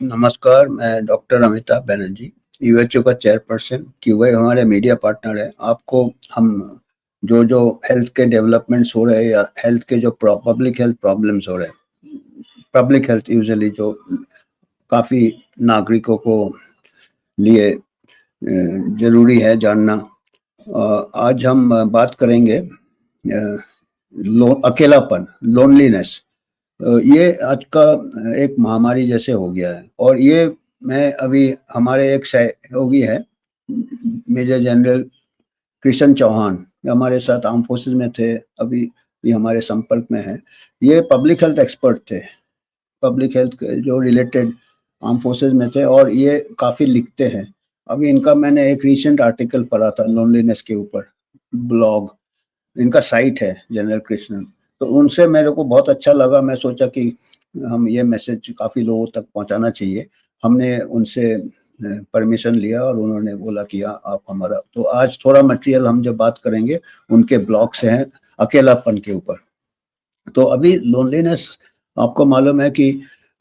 नमस्कार, मैं डॉक्टर अमिताभ बैनर्जी, यूएचओ का चेयरपर्सन, क्यूआई हमारे मीडिया पार्टनर है। आपको हम जो हेल्थ के डेवलपमेंट्स हो रहे हैं या हेल्थ के जो पब्लिक हेल्थ प्रॉब्लम्स हो रहे हैं, पब्लिक हेल्थ यूजुअली जो काफ़ी नागरिकों को लिए ज़रूरी है जानना। आज हम बात करेंगे अकेलापन, लोनलीनेस। ये आज का एक महामारी जैसे हो गया है और ये मैं अभी हमारे एक सहयोगी है, मेजर जनरल कृष्ण चौहान, हमारे साथ आर्म फोर्सेस में थे, अभी भी हमारे संपर्क में है। ये पब्लिक हेल्थ एक्सपर्ट थे, पब्लिक हेल्थ जो रिलेटेड आर्म फोर्सेस में थे और ये काफ़ी लिखते हैं। अभी इनका मैंने एक रिसेंट आर्टिकल पढ़ा था लोनलीनेस के ऊपर, ब्लॉग, इनका साइट है जनरल कृष्णन। तो उनसे मेरे को बहुत अच्छा लगा, मैं सोचा कि हम ये मैसेज काफ़ी लोगों तक पहुंचाना चाहिए। हमने उनसे परमिशन लिया और उन्होंने बोला कि आप हमारा, तो आज थोड़ा मटेरियल हम जो बात करेंगे उनके ब्लॉग से हैं अकेलापन के ऊपर। तो अभी लोनलीनेस, आपको मालूम है कि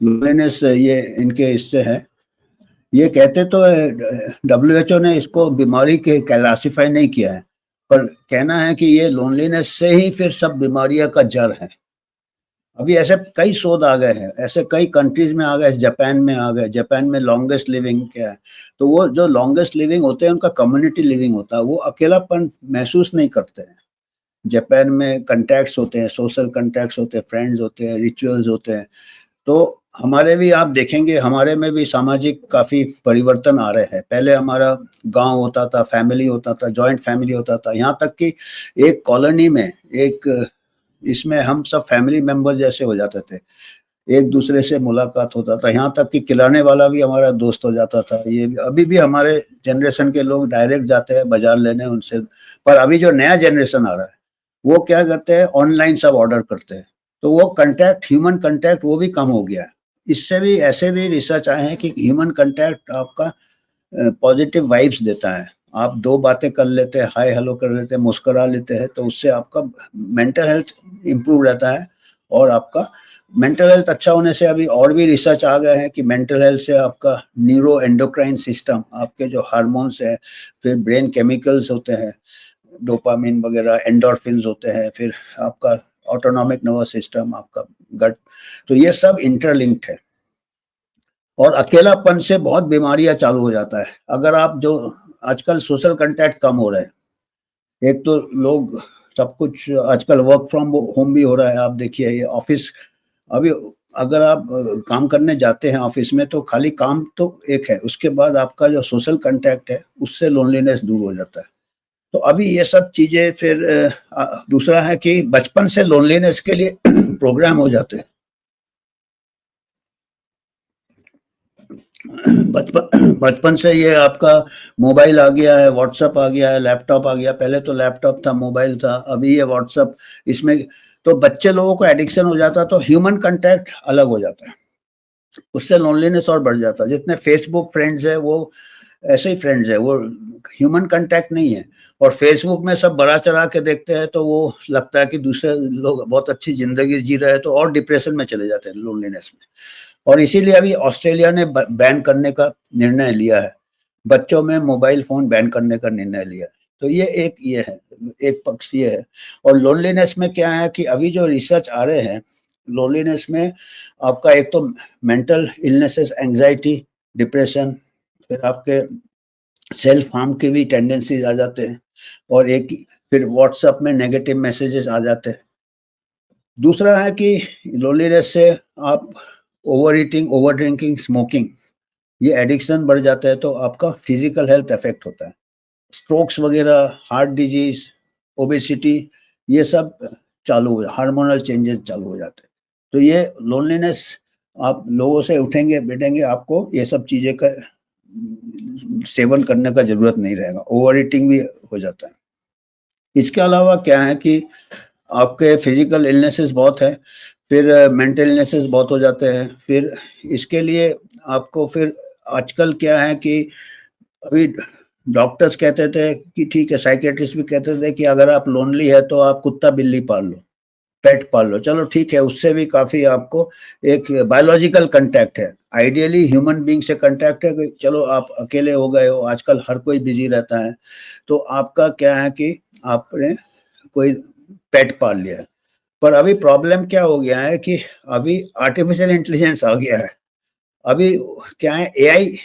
लोनलीनेस ये इनके इससे है, ये कहते तो डब्ल्यूएचओ ने इसको बीमारी के क्लासिफाई नहीं किया है, पर कहना है कि ये लोनलीनेस से ही फिर सब बीमारियां का जड़ है। अभी ऐसे कई शोध आ गए हैं, ऐसे कई कंट्रीज में आ गए, जापान में आ गए। जापान में लॉन्गेस्ट लिविंग क्या है, तो वो जो लॉन्गेस्ट लिविंग होते हैं उनका कम्युनिटी लिविंग होता है, वो अकेलापन महसूस नहीं करते हैं। जापान में कंटैक्ट्स होते हैं, सोशल कंटैक्ट्स होते हैं, फ्रेंड्स होते हैं, रिचुअल्स होते हैं। तो हमारे भी आप देखेंगे, हमारे में भी सामाजिक काफ़ी परिवर्तन आ रहे हैं। पहले हमारा गांव होता था, फैमिली होता था, जॉइंट फैमिली होता था, यहाँ तक कि एक कॉलोनी में एक इसमें हम सब फैमिली मेंबर जैसे हो जाते थे, एक दूसरे से मुलाकात होता था, यहाँ तक कि किराने वाला भी हमारा दोस्त हो जाता था। ये अभी भी हमारे जनरेशन के लोग डायरेक्ट जाते हैं बाजार लेने उनसे, पर अभी जो नया जनरेशन आ रहा है वो क्या करते हैं, ऑनलाइन सब ऑर्डर करते हैं। तो वो कंटैक्ट, ह्यूमन कंटैक्ट वो भी कम हो गया है। इससे भी ऐसे भी रिसर्च आए हैं कि ह्यूमन कंटैक्ट आपका पॉजिटिव वाइब्स देता है। आप दो बातें कर लेते हैं, हाय हेलो कर लेते हैं, मुस्कुरा लेते हैं, तो उससे आपका मेंटल हेल्थ इम्प्रूव रहता है। और आपका मेंटल हेल्थ अच्छा होने से अभी और भी रिसर्च आ गए हैं कि मेंटल हेल्थ से आपका न्यूरो एंडोक्राइन सिस्टम, आपके जो हार्मोन्स है, फिर ब्रेन केमिकल्स होते हैं, डोपामिन वगैरह, एंडोर्फिन्स होते हैं, फिर आपका ऑटोनॉमिक नर्वस सिस्टम, आपका गट, तो ये सब इंटरलिंक्ड है। और अकेलापन से बहुत बीमारियां चालू हो जाता है। अगर आप जो आजकल सोशल कांटेक्ट कम हो रहे हैं, एक तो लोग सब कुछ आजकल वर्क फ्रॉम होम भी हो रहा है। आप देखिए ये ऑफिस, अभी अगर आप काम करने जाते हैं ऑफिस में तो खाली काम तो एक है, उसके बाद आपका जो सोशल कांटेक्ट है उससे लोनलीनेस दूर हो जाता है। तो अभी ये सब चीजें, फिर दूसरा है कि बचपन से लोनलीनेस के लिए प्रोग्राम हो जाते हैं। बचपन से ये आपका मोबाइल आ गया है, व्हाट्सएप आ गया है, लैपटॉप आ गया। पहले तो लैपटॉप था, मोबाइल था, अभी ये व्हाट्सएप, इसमें तो बच्चे लोगों को एडिक्शन हो जाता है, तो ह्यूमन कांटेक्ट अलग हो जाता है, उससे लोनलीनेस और बढ़ जाता है। जितने फेसबुक फ्रेंड्स है वो ऐसे ही फ्रेंड्स है, वो ह्यूमन कांटेक्ट नहीं है। और फेसबुक में सब बड़ा चढ़ा के देखते हैं तो वो लगता है कि दूसरे लोग बहुत अच्छी जिंदगी जी रहे हैं, तो और डिप्रेशन में चले जाते हैं, लोनलीनेस में। और इसीलिए अभी ऑस्ट्रेलिया ने बैन करने का निर्णय लिया है, बच्चों में मोबाइल फोन बैन करने का निर्णय लिया है। तो ये है, एक पक्ष ये है। और लोनलीनेस में क्या है कि अभी जो रिसर्च आ रहे हैं, लोनलीनेस में आपका एक तो मेंटल इलनेसेस, एंजाइटी, डिप्रेशन, फिर आपके सेल्फ हार्म की भी टेंडेंसीज आ जाते हैं, और एक फिर व्हाट्सएप में नेगेटिव मैसेजेस आ जाते हैं। दूसरा है कि लोनलीनेस से आप over eating, over drinking, smoking, ये एडिक्शन बढ़ जाता है, तो आपका फिजिकल हेल्थ अफेक्ट होता है। स्ट्रोक्स वगैरह, हार्ट डिजीज, ओबेसिटी, ये सब चालू हो, हार्मोनल चेंजेस चालू हो जाते हैं। तो ये लोनलीनेस, आप लोगों से उठेंगे बैठेंगे, आपको ये सब चीज़ें का सेवन करने का ज़रूरत नहीं रहेगा। ओवर ईटिंग भी हो जाता है। इसके अलावा क्या है कि आपके फिजिकल इलनेसेस बहुत है, फिर मेंटल इलनेसेस बहुत हो जाते हैं। फिर इसके लिए आपको फिर आजकल क्या है कि अभी डॉक्टर्स कहते थे कि ठीक है, साइकियाट्रिस्ट भी कहते थे कि अगर आप लोनली है तो आप कुत्ता बिल्ली पाल लो, पेट पाल लो। चलो ठीक है, उससे भी काफ़ी आपको एक बायोलॉजिकल कांटेक्ट है, आइडियली ह्यूमन बीइंग से कांटेक्ट है कि चलो आप अकेले हो गए हो, आजकल हर कोई बिजी रहता है, तो आपका क्या है कि आपने कोई पेट पाल लिया है। पर अभी प्रॉब्लम क्या हो गया है कि अभी आर्टिफिशियल इंटेलिजेंस आ गया है। अभी क्या है, एआई,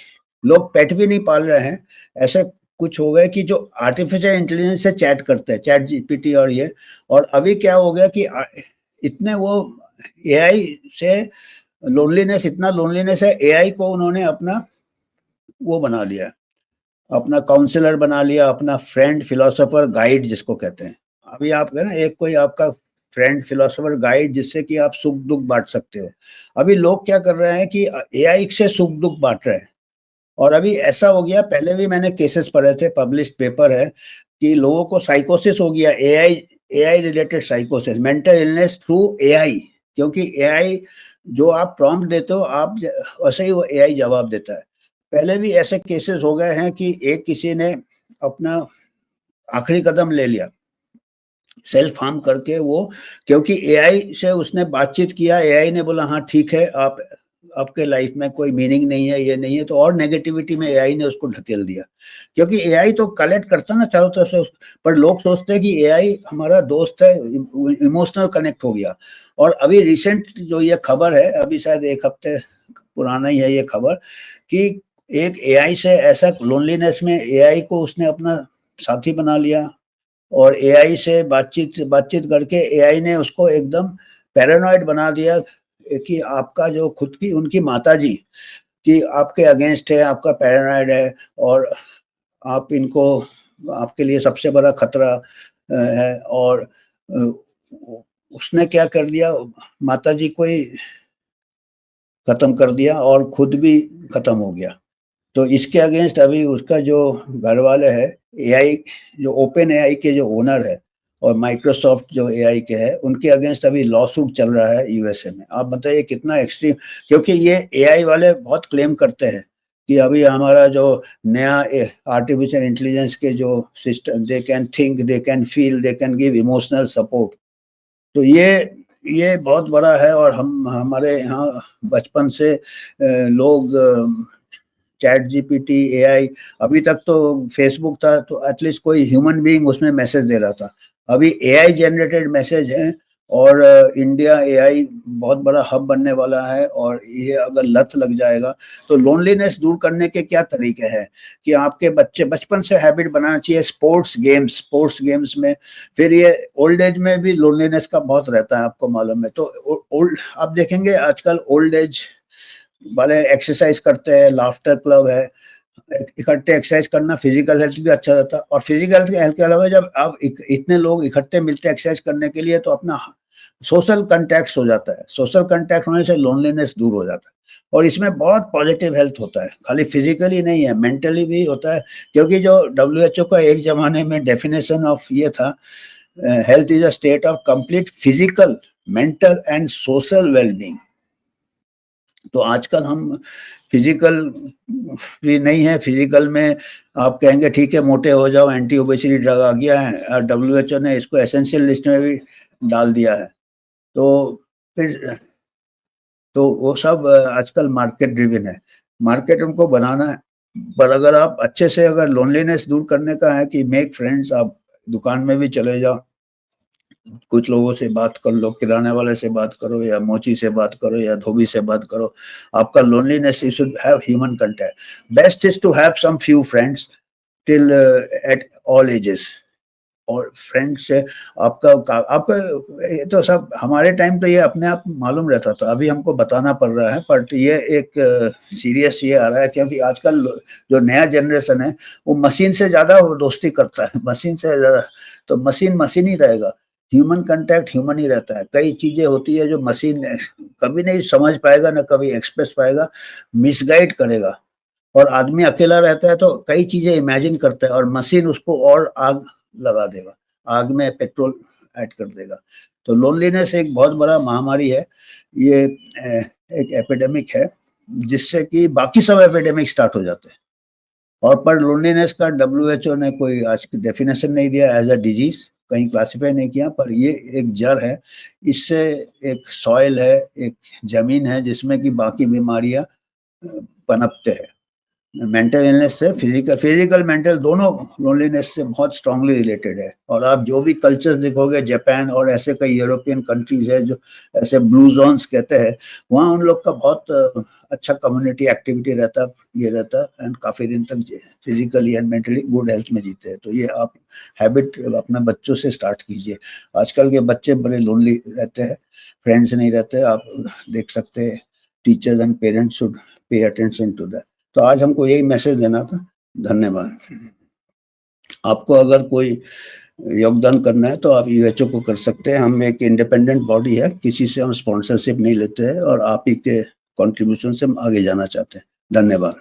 लोग पेट भी नहीं पाल रहे हैं, ऐसे कुछ हो गए कि जो आर्टिफिशियल इंटेलिजेंस से चैट करते हैं, चैट जीपीटी और ये। और अभी क्या हो गया कि इतने वो एआई से लोनलीनेस, इतना लोनलीनेस है, एआई को उन्होंने अपना वो बना लिया, अपना काउंसलर बना लिया, अपना फ्रेंड, फिलोसोफर, गाइड जिसको कहते हैं। अभी आप है ना, एक कोई आपका फ्रेंड, फिलोसोफर, गाइड जिससे कि आप सुख दुख बांट सकते हो। अभी लोग क्या कर रहे हैं कि एआई से सुख दुख बांट रहे हैं। और अभी ऐसा हो गया, पहले भी मैंने केसेस पढ़े थे, पब्लिश्ड पेपर है, कि लोगों को साइकोसिस हो गया, एआई एआई रिलेटेड साइकोसिस, मेंटल इलनेस थ्रू एआई। क्योंकि एआई जो आप प्रॉम्प्ट देते हो, आप वैसे ही वो एआई जवाब देता है। पहले भी ऐसे केसेस हो गए हैं कि एक किसी ने अपना आखिरी कदम ले लिया, सेल्फ हार्म करके वो, क्योंकि एआई से उसने बातचीत किया, एआई ने बोला हाँ ठीक है, आप आपके लाइफ में कोई मीनिंग नहीं है, ये नहीं है, तो और नेगेटिविटी में एआई ने उसको ढकेल दिया। क्योंकि एआई तो कलेक्ट करता ना चारों तरफ से, पर लोग सोचते हैं कि एआई हमारा दोस्त है, इमोशनल कनेक्ट हो गया। और अभी रिसेंट जो ये खबर है, अभी शायद 1 हफ्ते पुराना ही है ये खबर, कि एक एआई से ऐसा लोनलीनेस में एआई को उसने अपना साथी बना लिया, और एआई से बातचीत बातचीत करके एआई ने उसको एकदम पैरानॉइड बना दिया कि आपका जो खुद की उनकी माताजी कि आपके अगेंस्ट है, आपका पैरानॉइड है, और आप इनको, आपके लिए सबसे बड़ा खतरा है। और उसने क्या कर दिया, माताजी को ही खत्म कर दिया और खुद भी खत्म हो गया। तो इसके अगेंस्ट अभी उसका जो घर वाले है, एआई, जो ओपन एआई के जो ओनर है और माइक्रोसॉफ्ट जो एआई के है, उनके अगेंस्ट अभी लॉ सूट चल रहा है यूएसए में। आप बताइए कितना एक्सट्रीम। क्योंकि ये एआई वाले बहुत क्लेम करते हैं कि अभी हमारा जो नया आर्टिफिशियल इंटेलिजेंस के जो system, they can think, they can feel, they can give emotional support. तो ये बहुत बड़ा है। और हम हमारे यहाँ बचपन से लोग चैट जीपीटी, एआई, अभी तक तो फेसबुक था तो एटलीस्ट कोई ह्यूमन बीइंग उसमें मैसेज दे रहा था। अभी एआई जनरेटेड मैसेज है। और इंडिया एआई बहुत बड़ा हब बनने वाला है, और ये अगर लत लग जाएगा तो लोनलीनेस दूर करने के क्या तरीके हैं कि आपके बच्चे बचपन से हैबिट बनाना चाहिए, स्पोर्ट्स गेम्स में। फिर ये ओल्ड एज में भी लोनलीनेस का बहुत रहता है, आपको मालूम है। तो ओल्ड आप देखेंगे आजकल ओल्ड एज वाले एक्सरसाइज करते हैं, लाफ्टर क्लब है, इकट्ठे एक्सरसाइज करना फिजिकल हेल्थ भी अच्छा रहता है। और फिजिकल हेल्थ के अलावा जब आप इतने लोग इकट्ठे मिलते हैं एक्सरसाइज करने के लिए, तो अपना सोशल कंटैक्ट हो जाता है, सोशल कंटैक्ट होने से लोनलीनेस दूर हो जाता है। और इसमें बहुत पॉजिटिव हेल्थ होता है, खाली फिजिकली नहीं है, मेंटली भी होता है। क्योंकि जो डब्ल्यूएचओ का एक जमाने में डेफिनेशन ऑफ ये था, health is a state of complete physical, mental and social wellbeing. तो आजकल हम फिजिकल भी नहीं है, फिजिकल में आप कहेंगे ठीक है मोटे हो जाओ, एंटी ओबेसिटी ड्रग आ गया है, डब्ल्यूएचओ ने इसको एसेंशियल लिस्ट में भी डाल दिया है। तो फिर तो वो सब आजकल मार्केट ड्रिवन है, मार्केट उनको बनाना है। पर अगर आप अच्छे से, अगर लोनलीनेस दूर करने का है कि मेक फ्रेंड्स, आप दुकान में भी चले जाओ, कुछ लोगों से बात कर लो, किराने वाले से बात करो, या मोची से बात करो, या धोबी से बात करो। आपका loneliness, you should have human contact. Best is to have some few friends till at all ages. और फ्रेंड से आपका ये तो सब हमारे टाइम पे ये अपने आप मालूम रहता था, अभी हमको बताना पड़ रहा है। बट ये एक सीरियस ये आ रहा है, क्योंकि आजकल जो नया जनरेशन है वो मशीन से ज्यादा वो दोस्ती करता है, मशीन से ज्यादा। तो मशीन मशीन ही रहेगा, ह्यूमन कांटेक्ट ह्यूमन ही रहता है। कई चीजें होती है जो मशीन कभी नहीं समझ पाएगा, ना कभी एक्सप्रेस पाएगा, मिसगाइड करेगा। और आदमी अकेला रहता है तो कई चीजें इमेजिन करता है, और मशीन उसको और आग लगा देगा, आग में पेट्रोल ऐड कर देगा। तो लोनलीनेस एक बहुत बड़ा महामारी है, ये एक एपिडेमिक है, जिससे कि बाकी सब एपिडेमिक स्टार्ट हो जाते हैं। और पर लोनलीनेस का डब्ल्यूएचओ ने कोई आज की डेफिनेशन नहीं दिया, एज अ डिजीज कहीं क्लासिफाई नहीं किया। पर ये एक जड़ है, इससे एक सॉइल है, एक जमीन है जिसमें कि बाकी बीमारियां पनपते हैं। मेंटल इलनेस से फिजिकल मेंटल दोनों लोनलीनेस से बहुत स्ट्रांगली रिलेटेड है। और आप जो भी कल्चर देखोगे, जापान और ऐसे कई यूरोपियन कंट्रीज है जो ऐसे ब्लू जोन्स कहते हैं, वहाँ उन लोग का बहुत अच्छा कम्युनिटी एक्टिविटी रहता, ये रहता, एंड काफी दिन तक physically and mentally good health में जीते हैं। तो ये आप हैबिट अपने बच्चों से स्टार्ट कीजिए। आजकल के बच्चे बड़े लोनली रहते हैं, फ्रेंड्स नहीं रहते, आप देख सकते हैं। Teachers and parents should pay attention to that. तो आज हमको यही मैसेज देना था। धन्यवाद। आपको अगर कोई योगदान करना है तो आप यूएचओ को कर सकते हैं। हम एक इंडिपेंडेंट बॉडी है, किसी से हम स्पॉन्सरशिप नहीं लेते हैं और आप ही के कंट्रीब्यूशन से हम आगे जाना चाहते हैं। धन्यवाद।